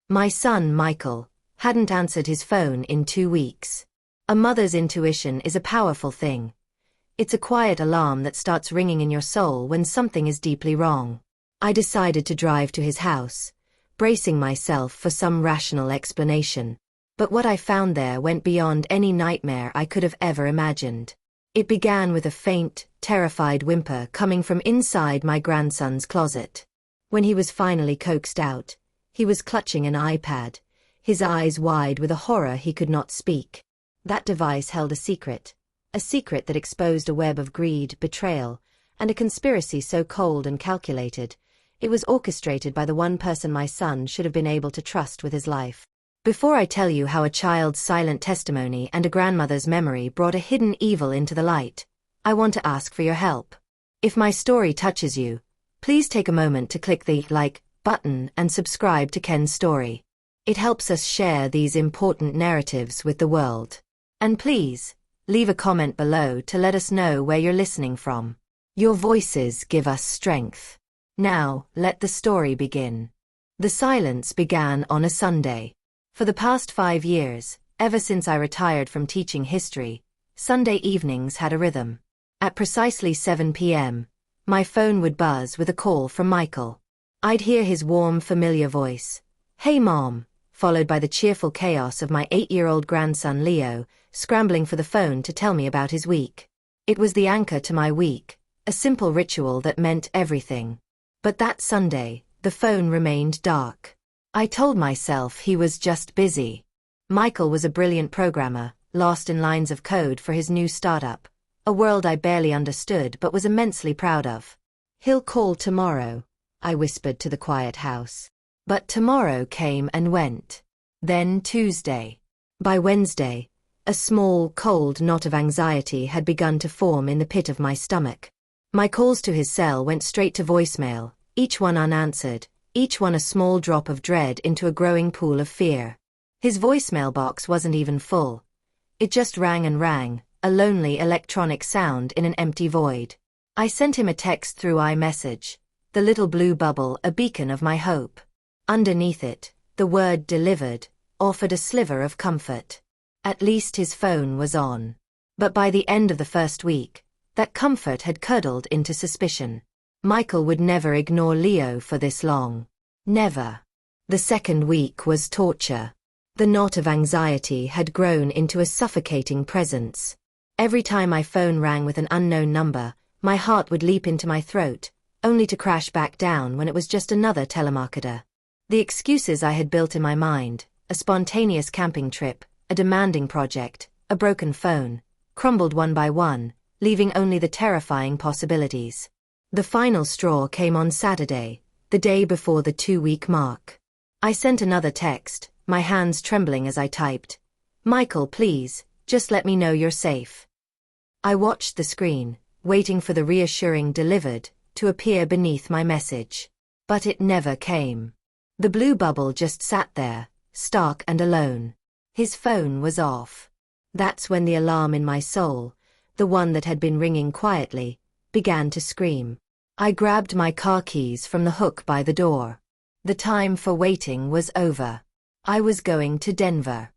My son, Michael, hadn't answered his phone in 2 weeks. A mother's intuition is a powerful thing. It's a quiet alarm that starts ringing in your soul when something is deeply wrong. I decided to drive to his house, bracing myself for some rational explanation. But what I found there went beyond any nightmare I could have ever imagined. It began with a faint, terrified whimper coming from inside my grandson's closet. When he was finally coaxed out, he was clutching an iPad, his eyes wide with a horror he could not speak. That device held a secret that exposed a web of greed, betrayal, and a conspiracy so cold and calculated, it was orchestrated by the one person my son should have been able to trust with his life. Before I tell you how a child's silent testimony and a grandmother's memory brought a hidden evil into the light, I want to ask for your help. If my story touches you, please take a moment to click the like button and subscribe to Ken's story. It helps us share these important narratives with the world. And please, leave a comment below to let us know where you're listening from. Your voices give us strength. Now, let the story begin. The silence began on a Sunday. For the past 5 years, ever since I retired from teaching history, Sunday evenings had a rhythm. At precisely 7 p.m., my phone would buzz with a call from Michael. I'd hear his warm, familiar voice, "Hey Mom," followed by the cheerful chaos of my 8-year-old grandson Leo, scrambling for the phone to tell me about his week. It was the anchor to my week, a simple ritual that meant everything. But that Sunday, the phone remained dark. I told myself he was just busy. Michael was a brilliant programmer, lost in lines of code for his new startup, a world I barely understood but was immensely proud of. "He'll call tomorrow," I whispered to the quiet house. But tomorrow came and went. Then Tuesday. By Wednesday, a small, cold knot of anxiety had begun to form in the pit of my stomach. My calls to his cell went straight to voicemail, each one unanswered, each one a small drop of dread into a growing pool of fear. His voicemail box wasn't even full. It just rang and rang, a lonely electronic sound in an empty void. I sent him a text through iMessage, the little blue bubble a beacon of my hope. Underneath it, the word "delivered" offered a sliver of comfort. At least his phone was on. But by the end of the first week, that comfort had curdled into suspicion. Michael would never ignore Leo for this long. Never. The second week was torture. The knot of anxiety had grown into a suffocating presence. Every time my phone rang with an unknown number, my heart would leap into my throat, only to crash back down when it was just another telemarketer. The excuses I had built in my mind, a spontaneous camping trip, a demanding project, a broken phone, crumbled one by one, leaving only the terrifying possibilities. The final straw came on Saturday, the day before the 2-week mark. I sent another text, my hands trembling as I typed, "Michael, please, just let me know you're safe." I watched the screen, waiting for the reassuring "delivered" to appear beneath my message. But it never came. The blue bubble just sat there, stark and alone. His phone was off. That's when the alarm in my soul, the one that had been ringing quietly, began to scream. I grabbed my car keys from the hook by the door. The time for waiting was over. I was going to Denver.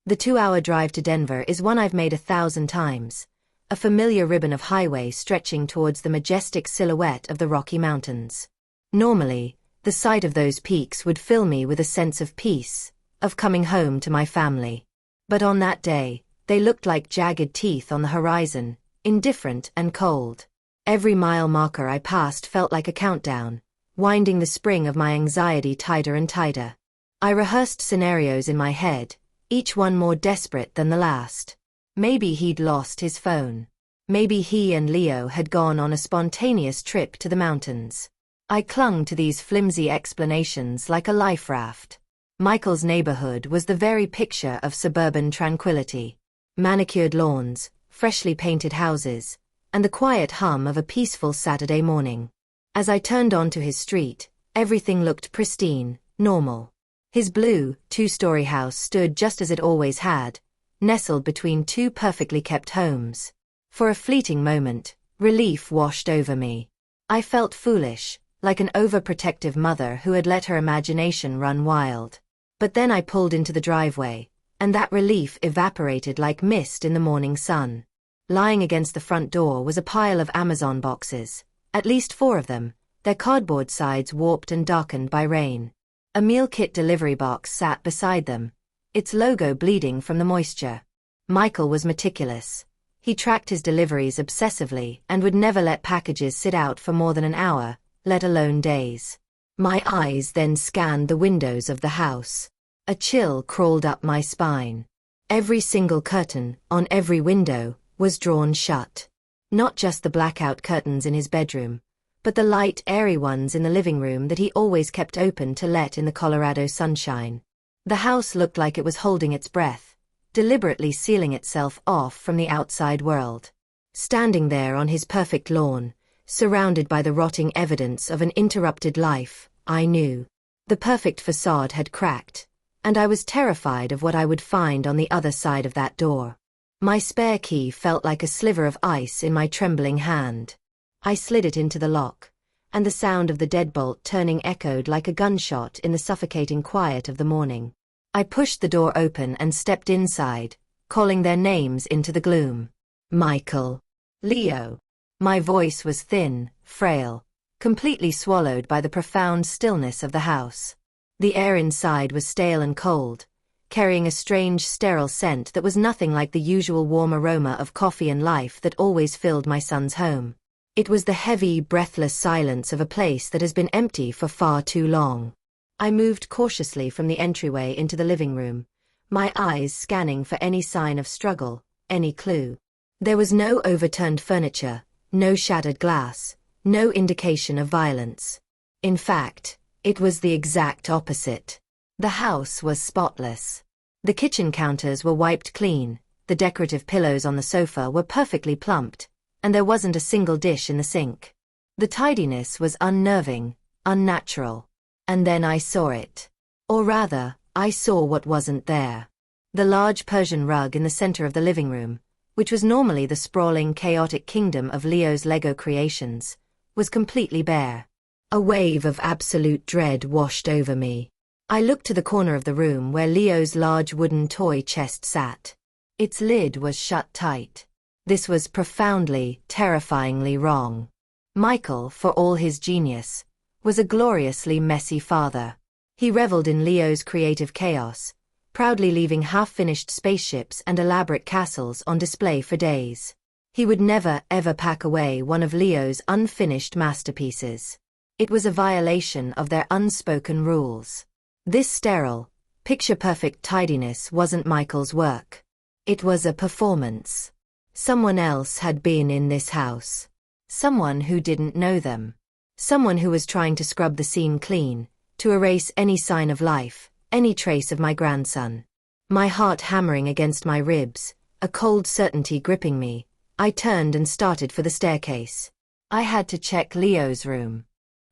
The 2-hour drive to Denver is one I've made 1,000 times, a familiar ribbon of highway stretching towards the majestic silhouette of the Rocky Mountains. Normally, the sight of those peaks would fill me with a sense of peace, of coming home to my family. But on that day, they looked like jagged teeth on the horizon, indifferent and cold. Every mile marker I passed felt like a countdown, winding the spring of my anxiety tighter and tighter. I rehearsed scenarios in my head, each one more desperate than the last. Maybe he'd lost his phone. Maybe he and Leo had gone on a spontaneous trip to the mountains. I clung to these flimsy explanations like a life raft. Michael's neighborhood was the very picture of suburban tranquility. Manicured lawns, freshly painted houses, and the quiet hum of a peaceful Saturday morning. As I turned onto his street, everything looked pristine, normal. His blue, 2-story house stood just as it always had, nestled between 2 perfectly kept homes. For a fleeting moment, relief washed over me. I felt foolish, like an overprotective mother who had let her imagination run wild. But then I pulled into the driveway, and that relief evaporated like mist in the morning sun. Lying against the front door was a pile of Amazon boxes, at least 4 of them, their cardboard sides warped and darkened by rain. A meal kit delivery box sat beside them, its logo bleeding from the moisture. Michael was meticulous. He tracked his deliveries obsessively and would never let packages sit out for more than an hour, let alone days. My eyes then scanned the windows of the house. A chill crawled up my spine. Every single curtain, on every window, was drawn shut. Not just the blackout curtains in his bedroom, but the light, airy ones in the living room that he always kept open to let in the Colorado sunshine. The house looked like it was holding its breath, deliberately sealing itself off from the outside world. Standing there on his perfect lawn, surrounded by the rotting evidence of an interrupted life, I knew. The perfect facade had cracked, and I was terrified of what I would find on the other side of that door. My spare key felt like a sliver of ice in my trembling hand. I slid it into the lock, and the sound of the deadbolt turning echoed like a gunshot in the suffocating quiet of the morning. I pushed the door open and stepped inside, calling their names into the gloom. Michael. Leo. My voice was thin, frail, completely swallowed by the profound stillness of the house. The air inside was stale and cold, carrying a strange sterile scent that was nothing like the usual warm aroma of coffee and life that always filled my son's home. It was the heavy, breathless silence of a place that has been empty for far too long. I moved cautiously from the entryway into the living room, my eyes scanning for any sign of struggle, any clue. There was no overturned furniture, no shattered glass, no indication of violence. In fact, it was the exact opposite. The house was spotless. The kitchen counters were wiped clean, the decorative pillows on the sofa were perfectly plumped, and there wasn't a single dish in the sink. The tidiness was unnerving, unnatural. And then I saw it. Or rather, I saw what wasn't there. The large Persian rug in the center of the living room, which was normally the sprawling, chaotic kingdom of Leo's Lego creations, was completely bare. A wave of absolute dread washed over me. I looked to the corner of the room where Leo's large wooden toy chest sat. Its lid was shut tight. This was profoundly, terrifyingly wrong. Michael, for all his genius, was a gloriously messy father. He reveled in Leo's creative chaos, proudly leaving half-finished spaceships and elaborate castles on display for days. He would never, ever pack away one of Leo's unfinished masterpieces. It was a violation of their unspoken rules. This sterile, picture-perfect tidiness wasn't Michael's work. It was a performance. Someone else had been in this house. Someone who didn't know them. Someone who was trying to scrub the scene clean, to erase any sign of life, any trace of my grandson. My heart hammering against my ribs, a cold certainty gripping me, I turned and started for the staircase. I had to check Leo's room.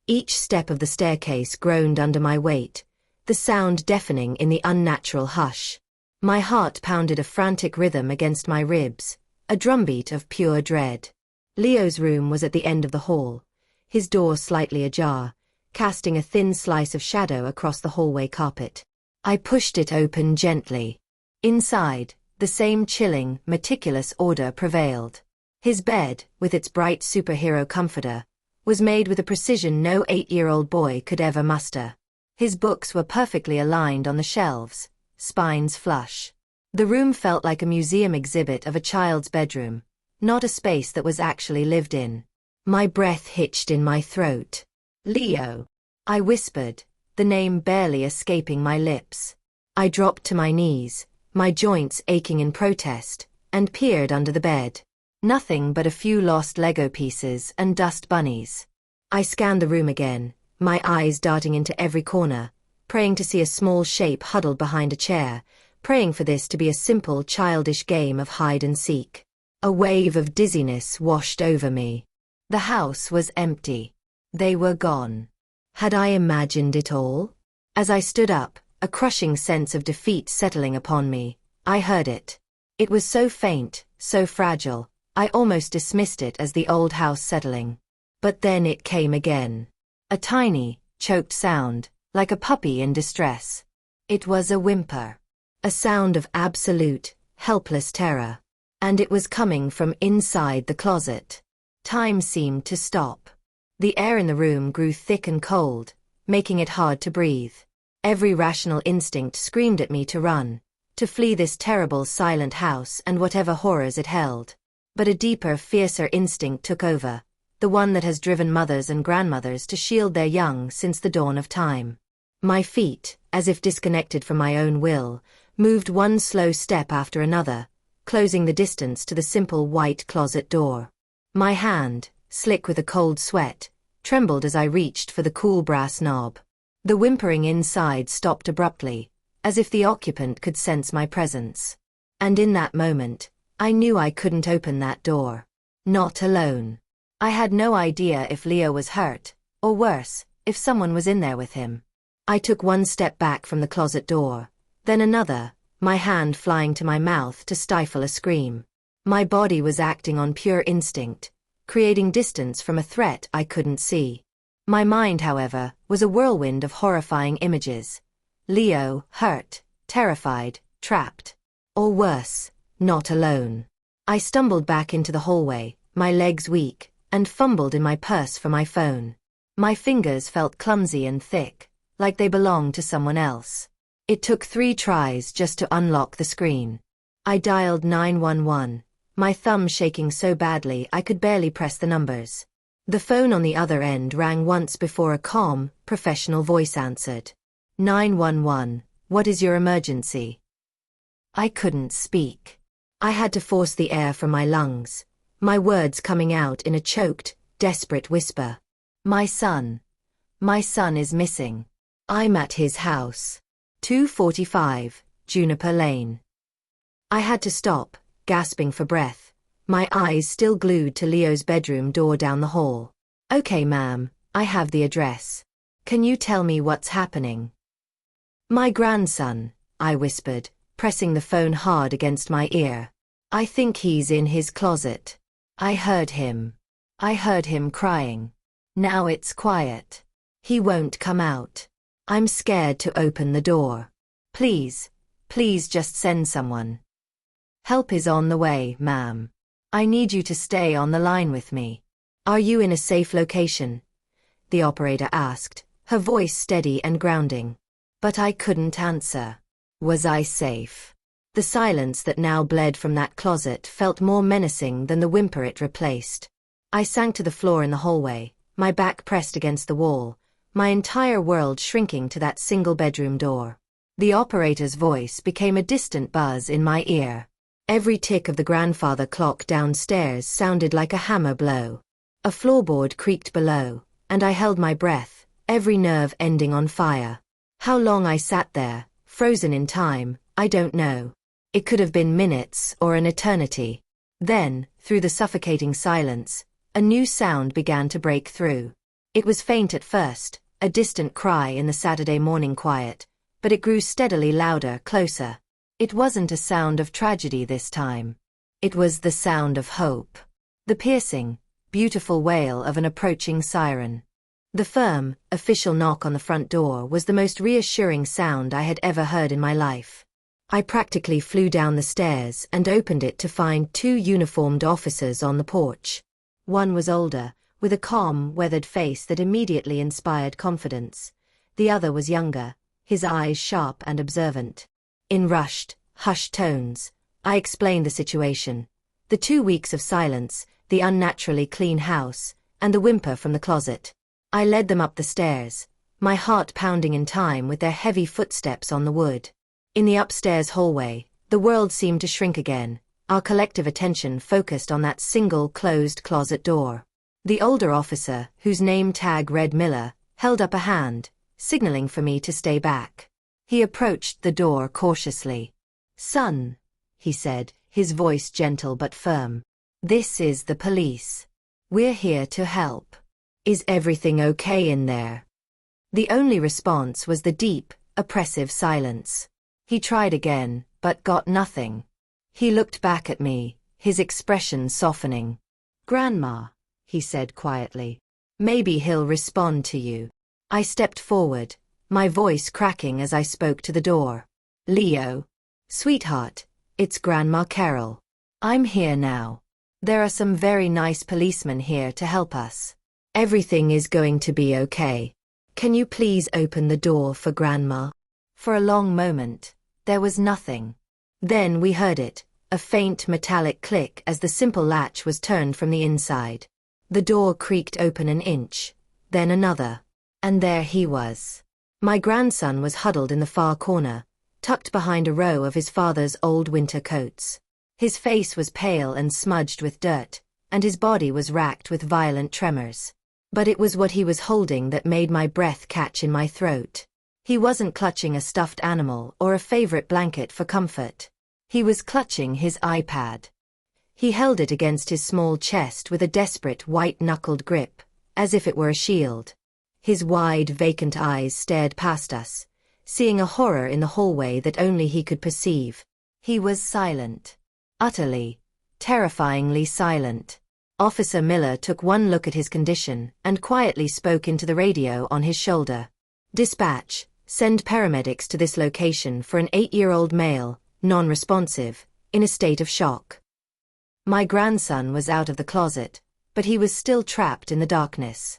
Each step of the staircase groaned under my weight, the sound deafening in the unnatural hush. My heart pounded a frantic rhythm against my ribs, a drumbeat of pure dread. Leo's room was at the end of the hall, his door slightly ajar, casting a thin slice of shadow across the hallway carpet. I pushed it open gently. Inside, the same chilling, meticulous order prevailed. His bed, with its bright superhero comforter, was made with a precision no 8-year-old boy could ever muster. His books were perfectly aligned on the shelves, spines flush. The room felt like a museum exhibit of a child's bedroom, not a space that was actually lived in. My breath hitched in my throat. Leo. I whispered, the name barely escaping my lips. I dropped to my knees, my joints aching in protest, and peered under the bed. Nothing but a few lost Lego pieces and dust bunnies. I scanned the room again, my eyes darting into every corner, praying to see a small shape huddled behind a chair, praying for this to be a simple childish game of hide and seek. A wave of dizziness washed over me. The house was empty. They were gone. Had I imagined it all? As I stood up, a crushing sense of defeat settling upon me, I heard it. It was so faint, so fragile, I almost dismissed it as the old house settling. But then it came again. A tiny, choked sound, like a puppy in distress. It was a whimper. A sound of absolute, helpless terror. And it was coming from inside the closet. Time seemed to stop. The air in the room grew thick and cold, making it hard to breathe. Every rational instinct screamed at me to run, to flee this terrible silent house and whatever horrors it held. But a deeper, fiercer instinct took over, the one that has driven mothers and grandmothers to shield their young since the dawn of time. My feet, as if disconnected from my own will, moved one slow step after another, closing the distance to the simple white closet door. My hand, slick with a cold sweat, trembled as I reached for the cool brass knob. The whimpering inside stopped abruptly, as if the occupant could sense my presence. And in that moment, I knew I couldn't open that door. Not alone. I had no idea if Leo was hurt, or worse, if someone was in there with him. I took one step back from the closet door, then another, my hand flying to my mouth to stifle a scream. My body was acting on pure instinct, creating distance from a threat I couldn't see. My mind, however, was a whirlwind of horrifying images. Leo, hurt, terrified, trapped. Or worse, not alone. I stumbled back into the hallway, my legs weak, and fumbled in my purse for my phone. My fingers felt clumsy and thick, like they belonged to someone else. It took 3 tries just to unlock the screen. I dialed 911, my thumb shaking so badly I could barely press the numbers. The phone on the other end rang once before a calm, professional voice answered. 911, what is your emergency? I couldn't speak. I had to force the air from my lungs, my words coming out in a choked, desperate whisper. My son is missing. I'm at his house. 245, Juniper Lane. I had to stop, gasping for breath, my eyes still glued to Leo's bedroom door down the hall. Okay, ma'am, I have the address. Can you tell me what's happening? My grandson, I whispered, pressing the phone hard against my ear. I think he's in his closet. I heard him crying. Now it's quiet. He won't come out. I'm scared to open the door. Please just send someone. Help is on the way, ma'am. I need you to stay on the line with me. Are you in a safe location? The operator asked, her voice steady and grounding. But I couldn't answer. Was I safe? The silence that now bled from that closet felt more menacing than the whimper it replaced. I sank to the floor in the hallway, my back pressed against the wall, my entire world shrinking to that single bedroom door. The operator's voice became a distant buzz in my ear. Every tick of the grandfather clock downstairs sounded like a hammer blow. A floorboard creaked below, and I held my breath, every nerve ending on fire. How long I sat there, frozen in time, I don't know. It could have been minutes or an eternity. Then, through the suffocating silence, a new sound began to break through. It was faint at first, a distant cry in the Saturday morning quiet, but it grew steadily louder, closer. It wasn't a sound of tragedy this time. It was the sound of hope. The piercing, beautiful wail of an approaching siren. The firm, official knock on the front door was the most reassuring sound I had ever heard in my life. I practically flew down the stairs and opened it to find 2 uniformed officers on the porch. One was older, with a calm, weathered face that immediately inspired confidence. The other was younger, his eyes sharp and observant. In rushed, hushed tones, I explained the situation. The 2 weeks of silence, the unnaturally clean house, and the whimper from the closet. I led them up the stairs, my heart pounding in time with their heavy footsteps on the wood. In the upstairs hallway, the world seemed to shrink again, our collective attention focused on that single closed closet door. The older officer, whose name tag read Miller, held up a hand, signaling for me to stay back. He approached the door cautiously. "Son," he said, his voice gentle but firm. "This is the police. We're here to help. Is everything okay in there?" The only response was the deep, oppressive silence. He tried again, but got nothing. He looked back at me, his expression softening. "Grandma," he said quietly. "Maybe he'll respond to you." I stepped forward, my voice cracking as I spoke to the door. Leo. Sweetheart, it's Grandma Carol. I'm here now. There are some very nice policemen here to help us. Everything is going to be okay. Can you please open the door for Grandma? For a long moment, there was nothing. Then we heard it, a faint metallic click as the simple latch was turned from the inside. The door creaked open an inch, then another. And there he was. My grandson was huddled in the far corner, tucked behind a row of his father's old winter coats. His face was pale and smudged with dirt, and his body was racked with violent tremors. But it was what he was holding that made my breath catch in my throat. He wasn't clutching a stuffed animal or a favorite blanket for comfort. He was clutching his iPad. He held it against his small chest with a desperate white-knuckled grip, as if it were a shield. His wide, vacant eyes stared past us, seeing a horror in the hallway that only he could perceive. He was silent. Utterly, terrifyingly silent. Officer Miller took one look at his condition and quietly spoke into the radio on his shoulder. Dispatch, send paramedics to this location for an 8-year-old male, non-responsive, in a state of shock. My grandson was out of the closet, but he was still trapped in the darkness.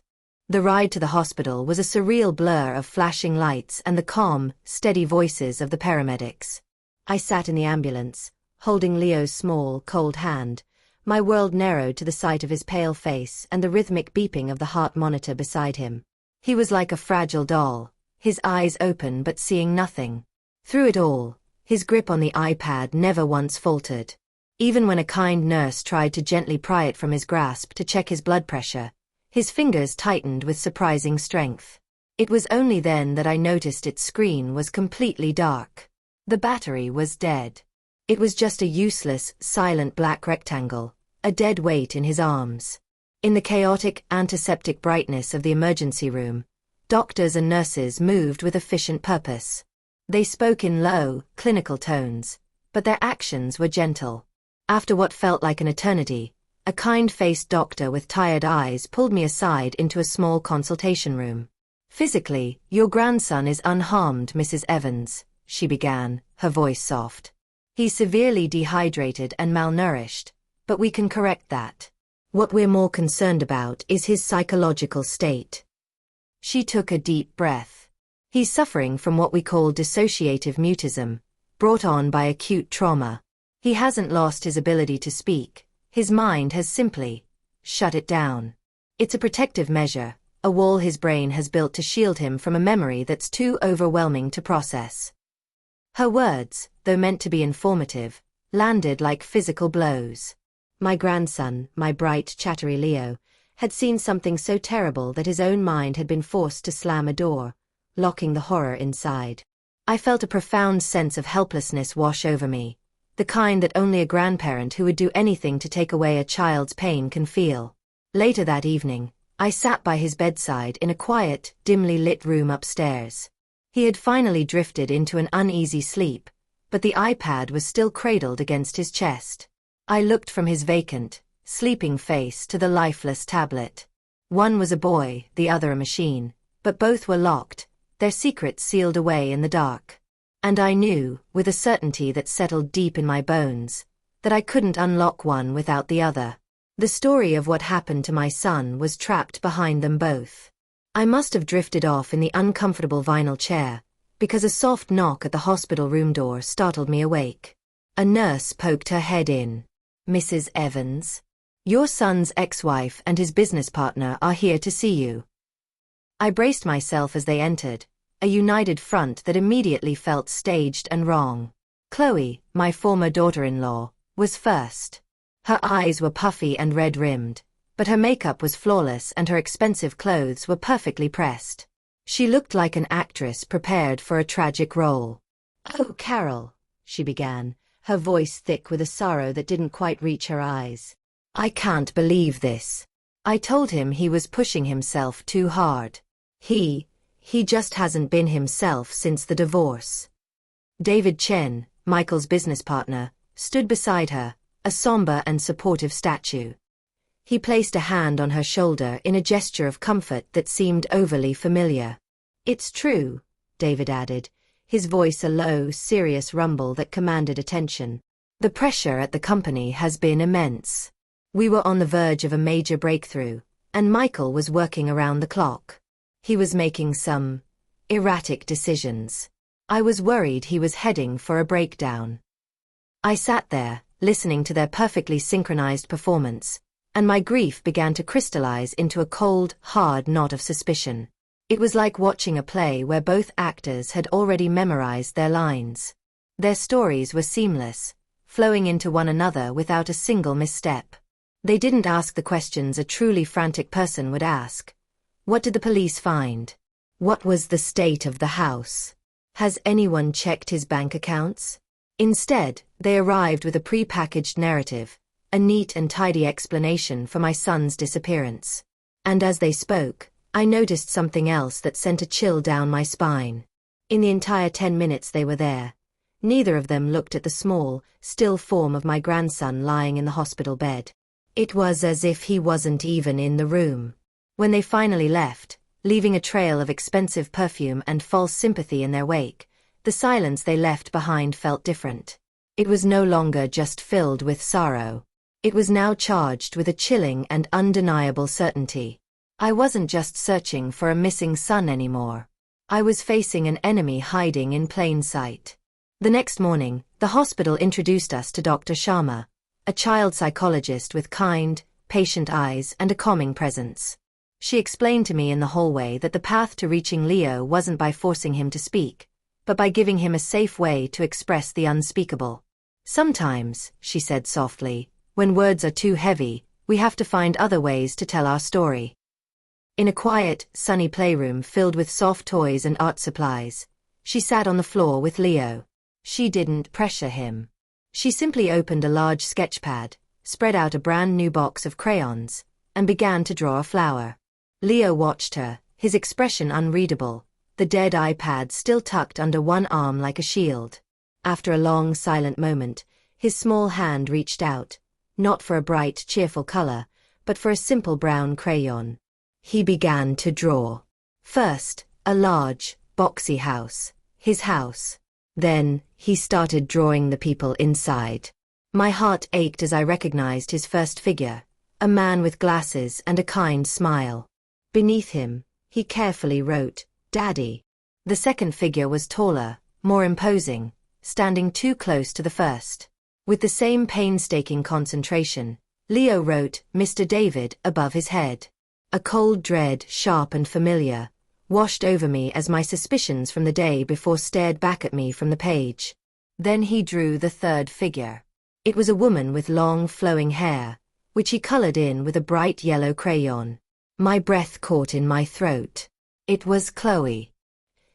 The ride to the hospital was a surreal blur of flashing lights and the calm, steady voices of the paramedics. I sat in the ambulance, holding Leo's small, cold hand, my world narrowed to the sight of his pale face and the rhythmic beeping of the heart monitor beside him. He was like a fragile doll, his eyes open but seeing nothing. Through it all, his grip on the iPad never once faltered. Even when a kind nurse tried to gently pry it from his grasp to check his blood pressure, his fingers tightened with surprising strength. It was only then that I noticed its screen was completely dark. The battery was dead. It was just a useless, silent black rectangle, a dead weight in his arms. In the chaotic, antiseptic brightness of the emergency room, doctors and nurses moved with efficient purpose. They spoke in low, clinical tones, but their actions were gentle. After what felt like an eternity, a kind-faced doctor with tired eyes pulled me aside into a small consultation room. Physically, your grandson is unharmed, Mrs. Evans, she began, her voice soft. He's severely dehydrated and malnourished, but we can correct that. What we're more concerned about is his psychological state. She took a deep breath. He's suffering from what we call dissociative mutism, brought on by acute trauma. He hasn't lost his ability to speak, his mind has simply shut it down. It's a protective measure, a wall his brain has built to shield him from a memory that's too overwhelming to process. Her words, though meant to be informative, landed like physical blows. My grandson, my bright, chattery Leo, had seen something so terrible that his own mind had been forced to slam a door, locking the horror inside. I felt a profound sense of helplessness wash over me, the kind that only a grandparent who would do anything to take away a child's pain can feel. Later that evening, I sat by his bedside in a quiet, dimly lit room upstairs. He had finally drifted into an uneasy sleep, but the iPad was still cradled against his chest. I looked from his vacant, sleeping face to the lifeless tablet. One was a boy, the other a machine, but both were locked, their secrets sealed away in the dark. And I knew, with a certainty that settled deep in my bones, that I couldn't unlock one without the other. The story of what happened to my son was trapped behind them both. I must have drifted off in the uncomfortable vinyl chair, because a soft knock at the hospital room door startled me awake. A nurse poked her head in. Mrs. Evans? Your son's ex-wife and his business partner are here to see you. I braced myself as they entered, a united front that immediately felt staged and wrong. Chloe, my former daughter-in-law, was first. Her eyes were puffy and red-rimmed, but her makeup was flawless and her expensive clothes were perfectly pressed. She looked like an actress prepared for a tragic role. "Oh, Carol," she began, her voice thick with a sorrow that didn't quite reach her eyes. "I can't believe this. I told him he was pushing himself too hard. He just hasn't been himself since the divorce." David Chen, Michael's business partner, stood beside her, a somber and supportive statue. He placed a hand on her shoulder in a gesture of comfort that seemed overly familiar. "It's true. David added, his voice a low, serious rumble that commanded attention. The pressure at the company has been immense. We were on the verge of a major breakthrough, and Michael was working around the clock. He was making some erratic decisions. I was worried he was heading for a breakdown. I sat there, listening to their perfectly synchronized performance, and my grief began to crystallize into a cold, hard knot of suspicion. It was like watching a play where both actors had already memorized their lines. Their stories were seamless, flowing into one another without a single misstep. They didn't ask the questions a truly frantic person would ask. What did the police find? What was the state of the house? Has anyone checked his bank accounts? Instead, they arrived with a pre-packaged narrative, a neat and tidy explanation for my son's disappearance. And as they spoke, I noticed something else that sent a chill down my spine. In the entire 10 minutes they were there, neither of them looked at the small, still form of my grandson lying in the hospital bed. It was as if he wasn't even in the room. When they finally left, leaving a trail of expensive perfume and false sympathy in their wake, the silence they left behind felt different. It was no longer just filled with sorrow. It was now charged with a chilling and undeniable certainty. I wasn't just searching for a missing son anymore. I was facing an enemy hiding in plain sight. The next morning, the hospital introduced us to Dr. Sharma, a child psychologist with kind, patient eyes and a calming presence. She explained to me in the hallway that the path to reaching Leo wasn't by forcing him to speak, but by giving him a safe way to express the unspeakable. Sometimes, she said softly, when words are too heavy, we have to find other ways to tell our story. In a quiet, sunny playroom filled with soft toys and art supplies, she sat on the floor with Leo. She didn't pressure him. She simply opened a large sketchpad, spread out a brand new box of crayons, and began to draw a flower. Leo watched her, his expression unreadable, the dead iPad still tucked under one arm like a shield. After a long, silent moment, his small hand reached out, not for a bright, cheerful color, but for a simple brown crayon. He began to draw. First, a large, boxy house, his house. Then, he started drawing the people inside. My heart ached as I recognized his first figure, a man with glasses and a kind smile. Beneath him, he carefully wrote, "Daddy." The second figure was taller, more imposing, standing too close to the first. With the same painstaking concentration, Leo wrote, "Mr. David," above his head. A cold dread, sharp and familiar, washed over me as my suspicions from the day before stared back at me from the page. Then he drew the third figure. It was a woman with long, flowing hair, which he colored in with a bright yellow crayon. My breath caught in my throat. It was Chloe.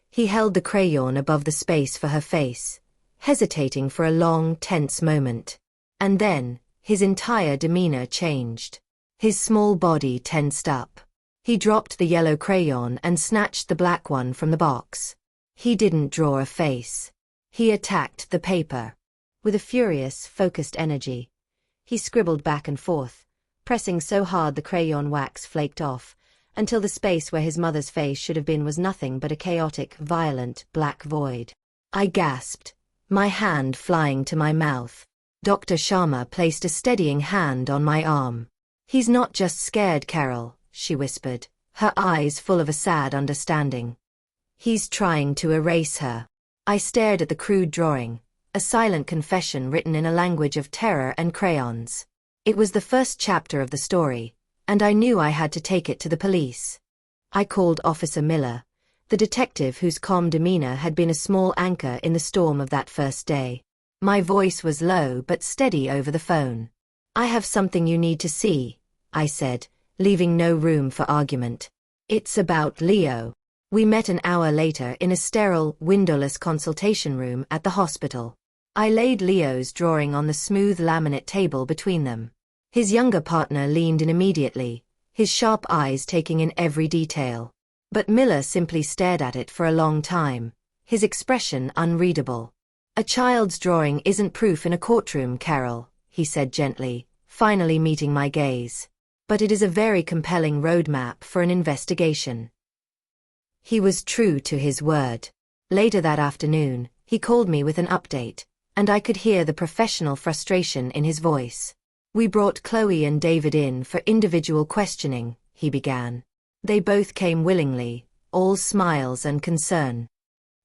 He held the crayon above the space for her face, hesitating for a long, tense moment. And then, his entire demeanor changed. His small body tensed up. He dropped the yellow crayon and snatched the black one from the box. He didn't draw a face. He attacked the paper. With a furious, focused energy, he scribbled back and forth, pressing so hard the crayon wax flaked off, until the space where his mother's face should have been was nothing but a chaotic, violent, black void. I gasped, my hand flying to my mouth. Dr. Sharma placed a steadying hand on my arm. "He's not just scared, Carol," she whispered, her eyes full of a sad understanding. "He's trying to erase her." I stared at the crude drawing, a silent confession written in a language of terror and crayons. It was the first chapter of the story, and I knew I had to take it to the police. I called Officer Miller, the detective whose calm demeanor had been a small anchor in the storm of that first day. My voice was low but steady over the phone. "I have something you need to see," I said, leaving no room for argument. "It's about Leo." We met an hour later in a sterile, windowless consultation room at the hospital. I laid Leo's drawing on the smooth laminate table between them. His younger partner leaned in immediately, his sharp eyes taking in every detail. But Miller simply stared at it for a long time, his expression unreadable. "A child's drawing isn't proof in a courtroom, Carol," he said gently, finally meeting my gaze. "But it is a very compelling roadmap for an investigation." He was true to his word. Later that afternoon, he called me with an update, and I could hear the professional frustration in his voice. "We brought Chloe and David in for individual questioning," he began. "They both came willingly, all smiles and concern.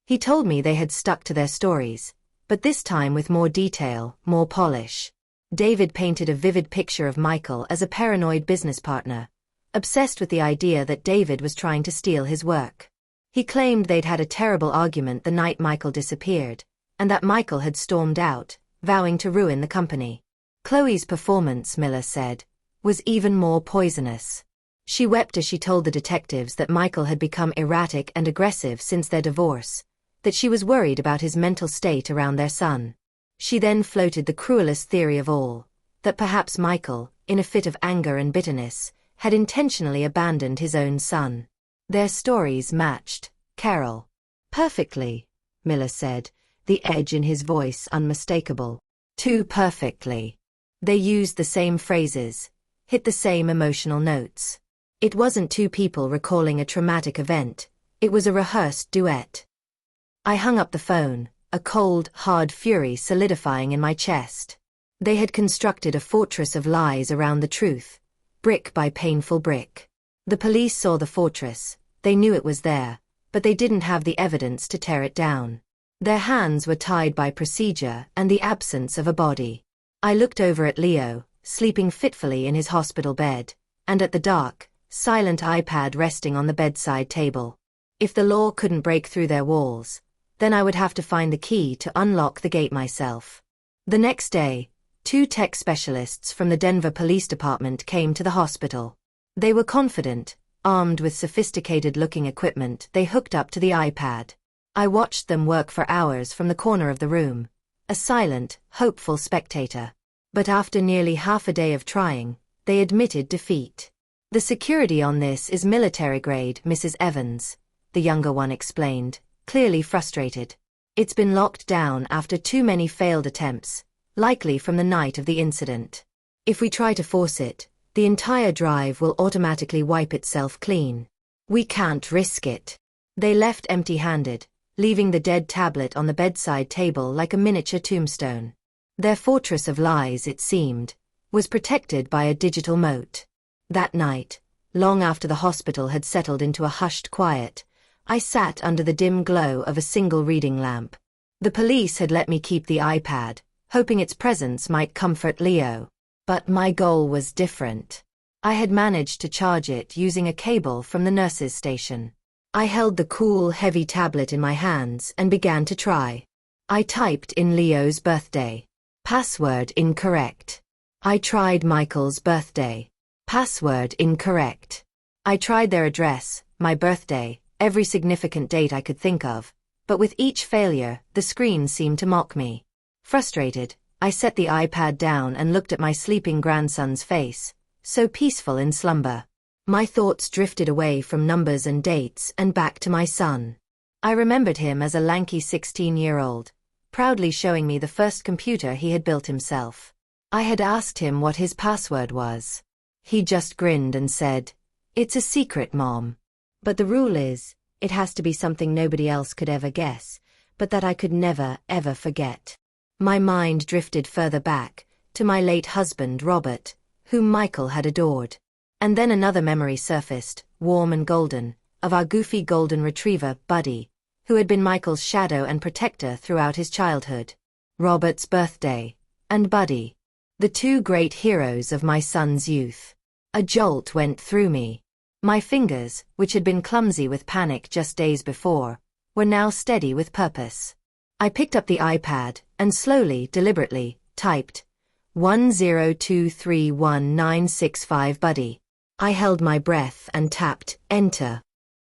He told me they had stuck to their stories, but this time with more detail, more polish. David painted a vivid picture of Michael as a paranoid business partner, obsessed with the idea that David was trying to steal his work. He claimed they'd had a terrible argument the night Michael disappeared, and that Michael had stormed out, vowing to ruin the company. Chloe's performance, Miller said, was even more poisonous. She wept as she told the detectives that Michael had become erratic and aggressive since their divorce, that she was worried about his mental state around their son. She then floated the cruelest theory of all, that perhaps Michael, in a fit of anger and bitterness, had intentionally abandoned his own son. Their stories matched, Carol. "Perfectly," Miller said, the edge in his voice unmistakable. "Too perfectly. They used the same phrases, hit the same emotional notes. It wasn't two people recalling a traumatic event, it was a rehearsed duet." I hung up the phone, a cold, hard fury solidifying in my chest. They had constructed a fortress of lies around the truth, brick by painful brick. The police saw the fortress, they knew it was there, but they didn't have the evidence to tear it down. Their hands were tied by procedure and the absence of a body. I looked over at Leo, sleeping fitfully in his hospital bed, and at the dark, silent iPad resting on the bedside table. If the law couldn't break through their walls, then I would have to find the key to unlock the gate myself. The next day, 2 tech specialists from the Denver Police Department came to the hospital. They were confident, armed with sophisticated-looking equipment they hooked up to the iPad. I watched them work for hours from the corner of the room, a silent, hopeful spectator. But after nearly half a day of trying, they admitted defeat. "The security on this is military-grade, Mrs. Evans," the younger one explained, clearly frustrated. "It's been locked down after too many failed attempts, likely from the night of the incident. If we try to force it, the entire drive will automatically wipe itself clean. We can't risk it." They left empty-handed, leaving the dead tablet on the bedside table like a miniature tombstone. Their fortress of lies, it seemed, was protected by a digital moat. That night, long after the hospital had settled into a hushed quiet, I sat under the dim glow of a single reading lamp. The police had let me keep the iPad, hoping its presence might comfort Leo. But my goal was different. I had managed to charge it using a cable from the nurse's station. I held the cool, heavy tablet in my hands and began to try. I typed in Leo's birthday. Password incorrect. I tried Michael's birthday. Password incorrect. I tried their address, my birthday, every significant date I could think of, but with each failure, the screen seemed to mock me. Frustrated, I set the iPad down and looked at my sleeping grandson's face, so peaceful in slumber. My thoughts drifted away from numbers and dates and back to my son. I remembered him as a lanky 16-year-old, proudly showing me the first computer he had built himself. I had asked him what his password was. He just grinned and said, "It's a secret, Mom. But the rule is, it has to be something nobody else could ever guess, but that I could never, ever forget." My mind drifted further back, to my late husband, Robert, whom Michael had adored. And then another memory surfaced, warm and golden, of our goofy golden retriever, Buddy, who had been Michael's shadow and protector throughout his childhood. Robert's birthday, and Buddy, the 2 great heroes of my son's youth. A jolt went through me. My fingers, which had been clumsy with panic just days before, were now steady with purpose. I picked up the iPad, and slowly, deliberately, typed 1023196 Buddy. I held my breath and tapped Enter.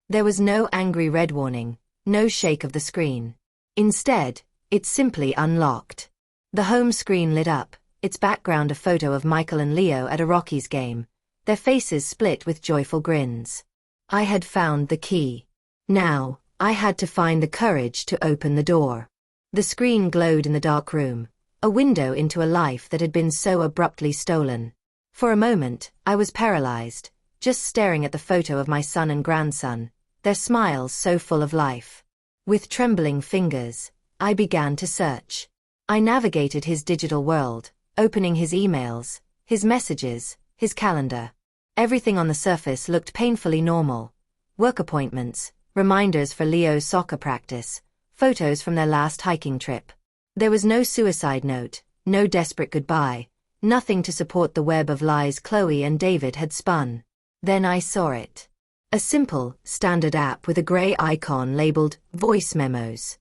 There was no angry red warning, no shake of the screen. Instead, it simply unlocked. The home screen lit up, its background a photo of Michael and Leo at a Rockies game, their faces split with joyful grins. I had found the key. Now, I had to find the courage to open the door. The screen glowed in the dark room, a window into a life that had been so abruptly stolen. For a moment, I was paralyzed, just staring at the photo of my son and grandson, their smiles so full of life. With trembling fingers, I began to search. I navigated his digital world, opening his emails, his messages, his calendar. Everything on the surface looked painfully normal. Work appointments, reminders for Leo's soccer practice, photos from their last hiking trip. There was no suicide note, no desperate goodbye, nothing to support the web of lies Chloe and David had spun. Then I saw it. A simple, standard app with a gray icon labeled Voice Memos.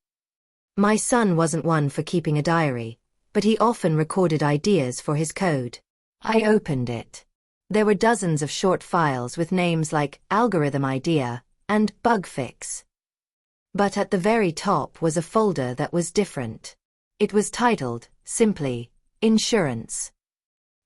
My son wasn't one for keeping a diary, but he often recorded ideas for his code. I opened it. There were dozens of short files with names like Algorithm Idea and Bug Fix. But at the very top was a folder that was different. It was titled, simply, Insurance.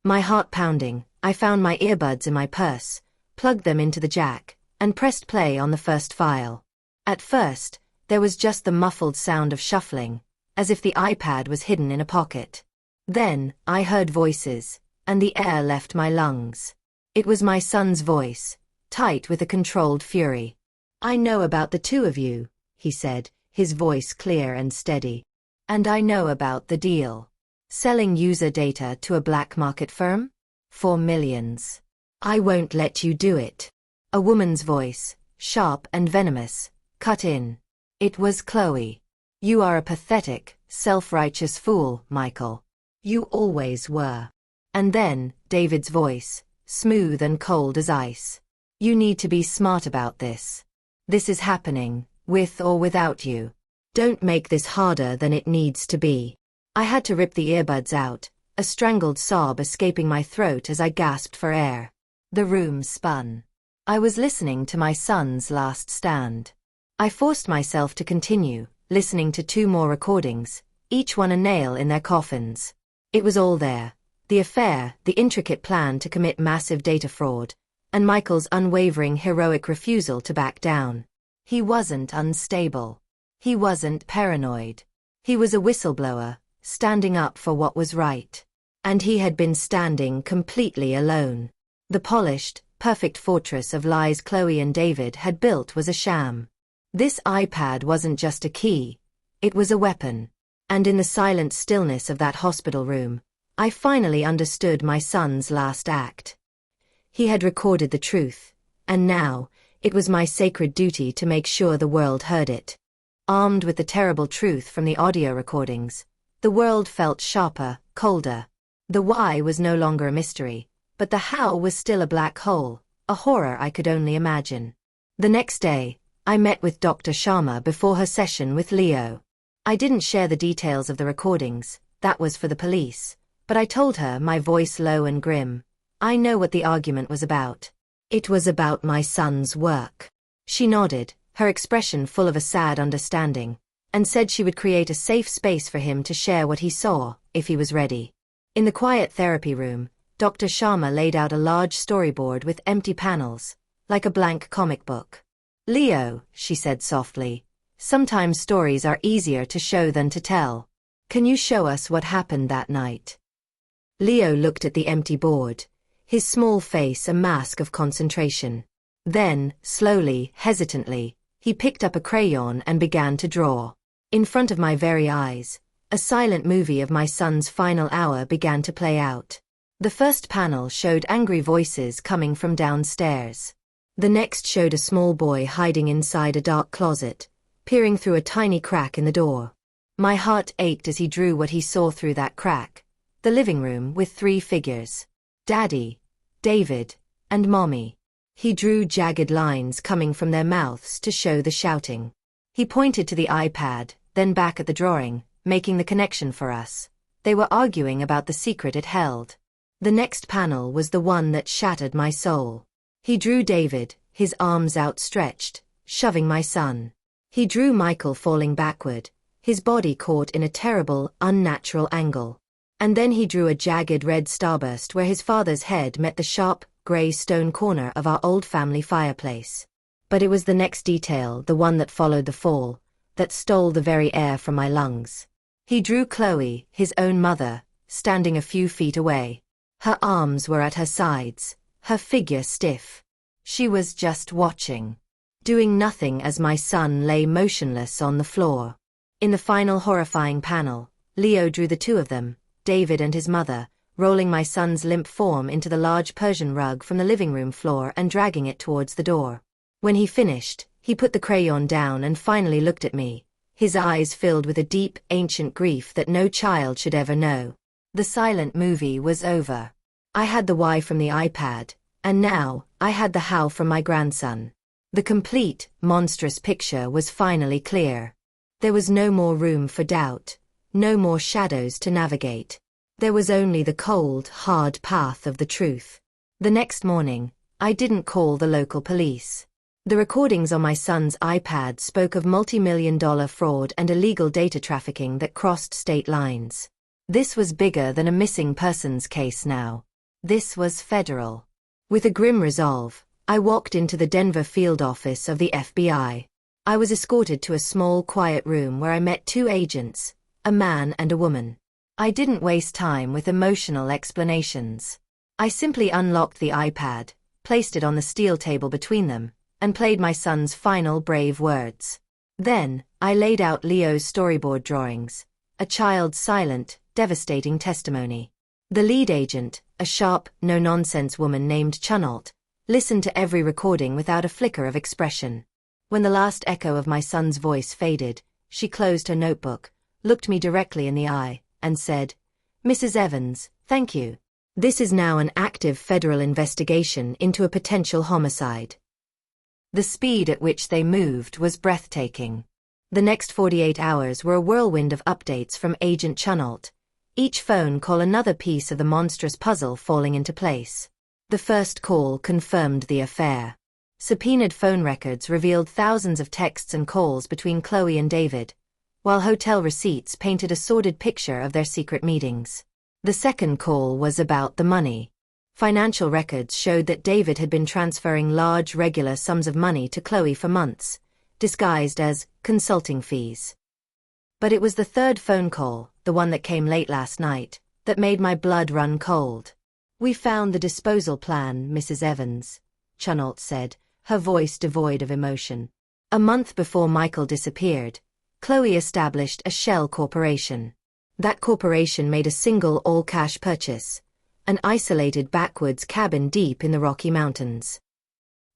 My heart pounding, I found my earbuds in my purse, plugged them into the jack, and pressed play on the first file. At first, there was just the muffled sound of shuffling, as if the iPad was hidden in a pocket. Then, I heard voices, and the air left my lungs. It was my son's voice, tight with a controlled fury. "I know about the two of you," he said, his voice clear and steady. "And I know about the deal. Selling user data to a black market firm? For millions. I won't let you do it." A woman's voice, sharp and venomous, cut in. It was Chloe. "You are a pathetic, self-righteous fool, Michael. You always were." And then, David's voice, smooth and cold as ice. "You need to be smart about this. This is happening, with or without you. Don't make this harder than it needs to be." I had to rip the earbuds out, a strangled sob escaping my throat as I gasped for air. The room spun. I was listening to my son's last stand. I forced myself to continue, listening to 2 more recordings, each one a nail in their coffins. It was all there. The affair, the intricate plan to commit massive data fraud, and Michael's unwavering heroic refusal to back down. He wasn't unstable. He wasn't paranoid. He was a whistleblower, standing up for what was right. And he had been standing completely alone. The polished, perfect fortress of lies Chloe and David had built was a sham. This iPad wasn't just a key, it was a weapon. And in the silent stillness of that hospital room, I finally understood my son's last act. He had recorded the truth, and now, it was my sacred duty to make sure the world heard it. Armed with the terrible truth from the audio recordings, the world felt sharper, colder. The why was no longer a mystery, but the how was still a black hole, a horror I could only imagine. The next day, I met with Dr. Sharma before her session with Leo. I didn't share the details of the recordings, that was for the police, but I told her, my voice low and grim, "I know what the argument was about. It was about my son's work." She nodded, her expression full of a sad understanding, and said she would create a safe space for him to share what he saw, if he was ready. In the quiet therapy room, Dr. Sharma laid out a large storyboard with empty panels, like a blank comic book. "Leo," she said softly, "sometimes stories are easier to show than to tell. Can you show us what happened that night?" Leo looked at the empty board, his small face a mask of concentration. Then, slowly, hesitantly, he picked up a crayon and began to draw. In front of my very eyes, a silent movie of my son's final hour began to play out. The first panel showed angry voices coming from downstairs. The next showed a small boy hiding inside a dark closet, peering through a tiny crack in the door. My heart ached as he drew what he saw through that crack. The living room with 3 figures. Daddy, David, and Mommy. He drew jagged lines coming from their mouths to show the shouting. He pointed to the iPad, then back at the drawing, making the connection for us. They were arguing about the secret it held. The next panel was the one that shattered my soul. He drew David, his arms outstretched, shoving my son. He drew Michael falling backward, his body caught in a terrible, unnatural angle. And then he drew a jagged red starburst where his father's head met the sharp, grey stone corner of our old family fireplace. But it was the next detail, the one that followed the fall, that stole the very air from my lungs. He drew Chloe, his own mother, standing a few feet away. Her arms were at her sides, her figure stiff. She was just watching. doing nothing as my son lay motionless on the floor. In the final horrifying panel, Leo drew the two of them, David and his mother, rolling my son's limp form into the large Persian rug from the living room floor and dragging it towards the door. When he finished, he put the crayon down and finally looked at me, his eyes filled with a deep, ancient grief that no child should ever know. The silent movie was over. I had the why from the iPad, and now, I had the how from my grandson. The complete, monstrous picture was finally clear. There was no more room for doubt, no more shadows to navigate. There was only the cold, hard path of the truth. The next morning, I didn't call the local police. The recordings on my son's iPad spoke of multi-million-dollar fraud and illegal data trafficking that crossed state lines. This was bigger than a missing persons case now. This was federal. With a grim resolve, I walked into the Denver field office of the FBI. I was escorted to a small, quiet room where I met two agents, a man and a woman. I didn't waste time with emotional explanations. I simply unlocked the iPad, placed it on the steel table between them, and played my son's final brave words. Then, I laid out Leo's storyboard drawings, a child's silent, devastating testimony. The lead agent, a sharp, no-nonsense woman named Chunault, listened to every recording without a flicker of expression. When the last echo of my son's voice faded, she closed her notebook, looked me directly in the eye, and said, "Mrs. Evans, thank you. This is now an active federal investigation into a potential homicide." The speed at which they moved was breathtaking. The next 48 hours were a whirlwind of updates from Agent Chunault, each phone call another piece of the monstrous puzzle falling into place. The first call confirmed the affair. Subpoenaed phone records revealed thousands of texts and calls between Chloe and David, while hotel receipts painted a sordid picture of their secret meetings. The second call was about the money. Financial records showed that David had been transferring large regular sums of money to Chloe for months, disguised as consulting fees. But it was the third phone call, the one that came late last night, that made my blood run cold. "We found the disposal plan, Mrs. Evans," Chunault said, her voice devoid of emotion. A month before Michael disappeared, Chloe established a shell corporation. That corporation made a single all-cash purchase, an isolated backwoods cabin deep in the Rocky Mountains.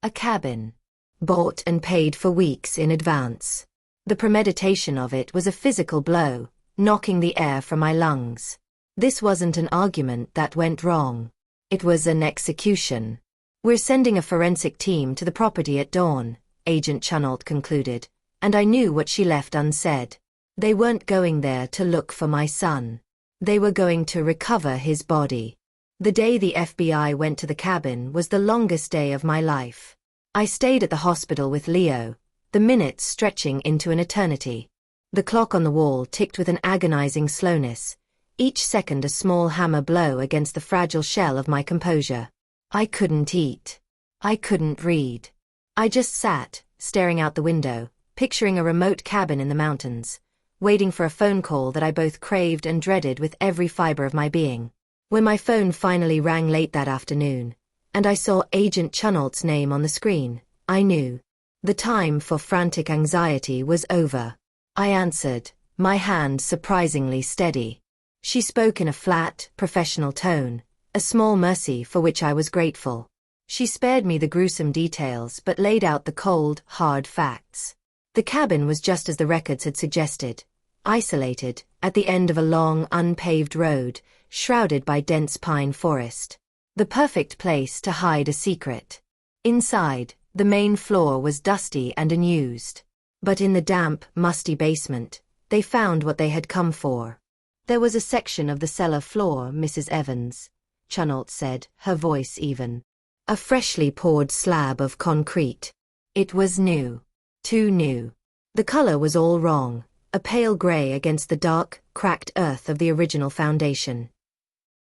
A cabin. Bought and paid for weeks in advance. The premeditation of it was a physical blow, knocking the air from my lungs. This wasn't an argument that went wrong. It was an execution. "We're sending a forensic team to the property at dawn," Agent Chunault concluded, and I knew what she left unsaid. They weren't going there to look for my son. They were going to recover his body. The day the FBI went to the cabin was the longest day of my life. I stayed at the hospital with Leo, the minutes stretching into an eternity. The clock on the wall ticked with an agonizing slowness, each second a small hammer blow against the fragile shell of my composure. I couldn't eat. I couldn't read. I just sat, staring out the window, picturing a remote cabin in the mountains, waiting for a phone call that I both craved and dreaded with every fiber of my being. When my phone finally rang late that afternoon, and I saw Agent Chunault's name on the screen, I knew. The time for frantic anxiety was over. I answered, my hand surprisingly steady. She spoke in a flat, professional tone, a small mercy for which I was grateful. She spared me the gruesome details but laid out the cold, hard facts. The cabin was just as the records had suggested, isolated, at the end of a long, unpaved road, shrouded by dense pine forest. The perfect place to hide a secret. Inside, the main floor was dusty and unused. But in the damp, musty basement, they found what they had come for. "There was a section of the cellar floor, Mrs. Evans," Chunault said, her voice even. "A freshly poured slab of concrete. It was new. Too new. The color was all wrong, a pale gray against the dark, cracked earth of the original foundation."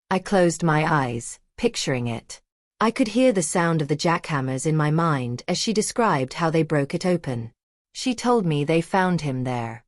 I closed my eyes, picturing it. I could hear the sound of the jackhammers in my mind as she described how they broke it open. She told me they found him there.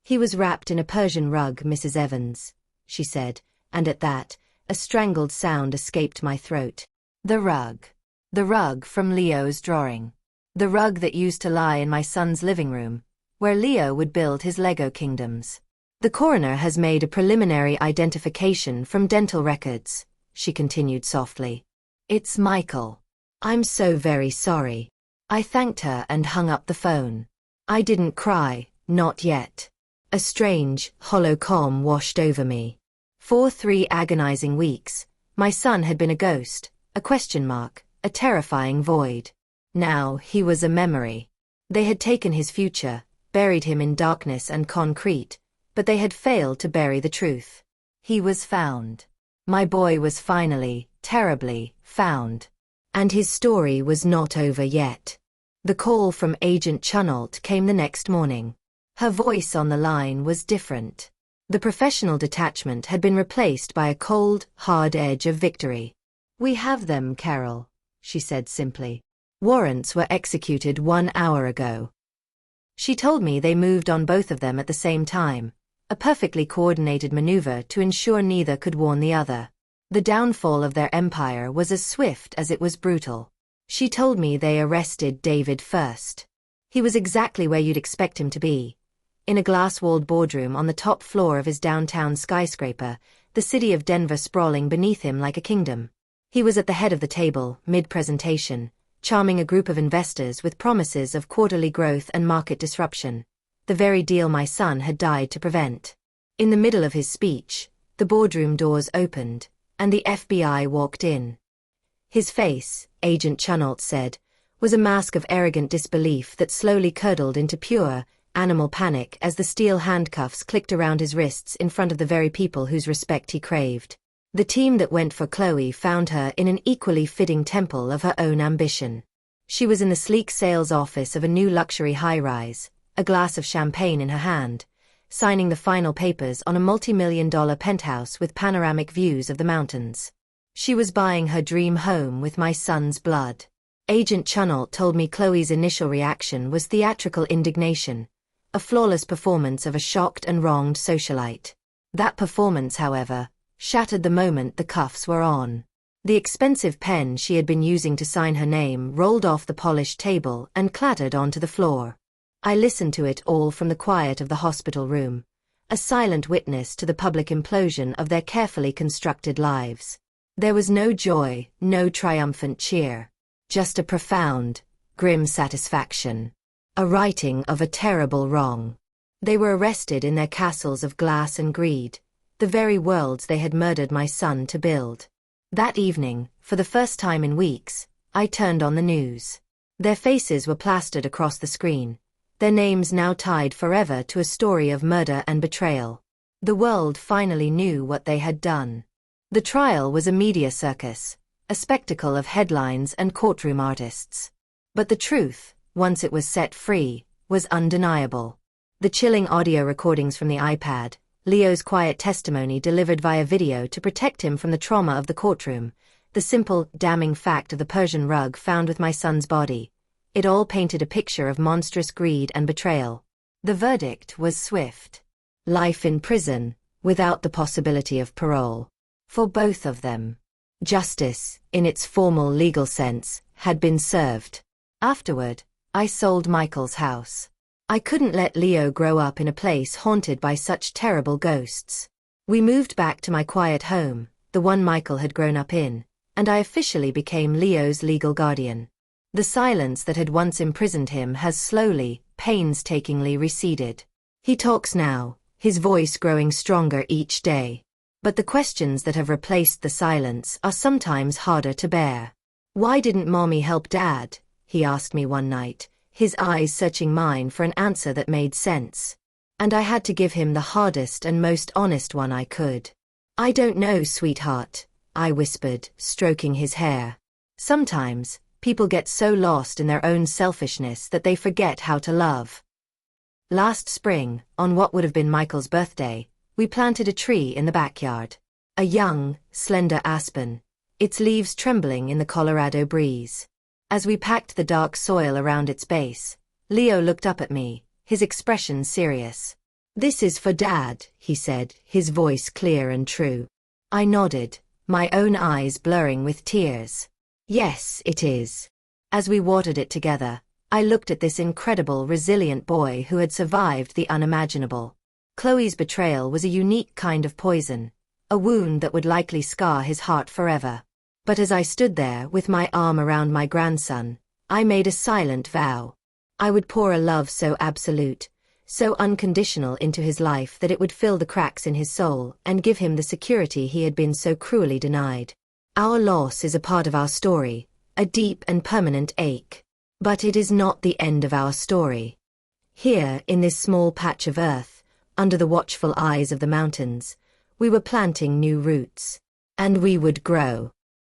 "He was wrapped in a Persian rug, Mrs. Evans," she said, and at that, a strangled sound escaped my throat. The rug. The rug from Leo's drawing. The rug that used to lie in my son's living room, where Leo would build his Lego kingdoms. The coroner has made a preliminary identification from dental records, she continued softly. It's Michael. I'm so very sorry. I thanked her and hung up the phone. I didn't cry, not yet. A strange, hollow calm washed over me. For 3 agonizing weeks, my son had been a ghost, a question mark, a terrifying void. Now he was a memory. They had taken his future, buried him in darkness and concrete, but they had failed to bury the truth. He was found. My boy was finally, terribly, found. And his story was not over yet. The call from Agent Chunault came the next morning. Her voice on the line was different. The professional detachment had been replaced by a cold, hard edge of victory. We have them, Carol, she said simply. Warrants were executed 1 hour ago. She told me they moved on both of them at the same time, a perfectly coordinated maneuver to ensure neither could warn the other. The downfall of their empire was as swift as it was brutal. She told me they arrested David first. He was exactly where you'd expect him to be. In a glass-walled boardroom on the top floor of his downtown skyscraper, the city of Denver sprawling beneath him like a kingdom. He was at the head of the table, mid-presentation, charming a group of investors with promises of quarterly growth and market disruption, the very deal my son had died to prevent. In the middle of his speech, the boardroom doors opened, and the FBI walked in. His face, Agent Chunault said, was a mask of arrogant disbelief that slowly curdled into pure, animal panic as the steel handcuffs clicked around his wrists in front of the very people whose respect he craved. The team that went for Chloe found her in an equally fitting temple of her own ambition. She was in the sleek sales office of a new luxury high-rise, a glass of champagne in her hand, signing the final papers on a multi-million-dollar penthouse with panoramic views of the mountains. She was buying her dream home with my son's blood. Agent Chunault told me Chloe's initial reaction was theatrical indignation, a flawless performance of a shocked and wronged socialite. That performance, however, shattered the moment the cuffs were on. The expensive pen she had been using to sign her name rolled off the polished table and clattered onto the floor. I listened to it all from the quiet of the hospital room, a silent witness to the public implosion of their carefully constructed lives. There was no joy, no triumphant cheer, just a profound, grim satisfaction. A righting of a terrible wrong. They were arrested in their castles of glass and greed, the very worlds they had murdered my son to build. That evening, for the first time in weeks, I turned on the news. Their faces were plastered across the screen, their names now tied forever to a story of murder and betrayal. The world finally knew what they had done. The trial was a media circus, a spectacle of headlines and courtroom artists. But the truth, once it was set free, was undeniable. The chilling audio recordings from the iPad, Leo's quiet testimony delivered via video to protect him from the trauma of the courtroom, the simple, damning fact of the Persian rug found with my son's body. It all painted a picture of monstrous greed and betrayal. The verdict was swift. Life in prison, without the possibility of parole. For both of them. Justice, in its formal legal sense, had been served. Afterward, I sold Michael's house. I couldn't let Leo grow up in a place haunted by such terrible ghosts. We moved back to my quiet home, the one Michael had grown up in, and I officially became Leo's legal guardian. The silence that had once imprisoned him has slowly, painstakingly receded. He talks now, his voice growing stronger each day. But the questions that have replaced the silence are sometimes harder to bear. Why didn't Mommy help Dad? He asked me one night, his eyes searching mine for an answer that made sense. And I had to give him the hardest and most honest one I could. I don't know, sweetheart, I whispered, stroking his hair. Sometimes, people get so lost in their own selfishness that they forget how to love. Last spring, on what would have been Michael's birthday, we planted a tree in the backyard. A young, slender aspen, its leaves trembling in the Colorado breeze. As we packed the dark soil around its base, Leo looked up at me, his expression serious. "This is for Dad," he said, his voice clear and true. I nodded, my own eyes blurring with tears. Yes, it is. As we watered it together, I looked at this incredible, resilient boy who had survived the unimaginable. Chloe's betrayal was a unique kind of poison, a wound that would likely scar his heart forever. But as I stood there with my arm around my grandson, I made a silent vow. I would pour a love so absolute, so unconditional into his life that it would fill the cracks in his soul and give him the security he had been so cruelly denied. Our loss is a part of our story, a deep and permanent ache. But it is not the end of our story. Here, in this small patch of earth, under the watchful eyes of the mountains, we were planting new roots. And we would grow.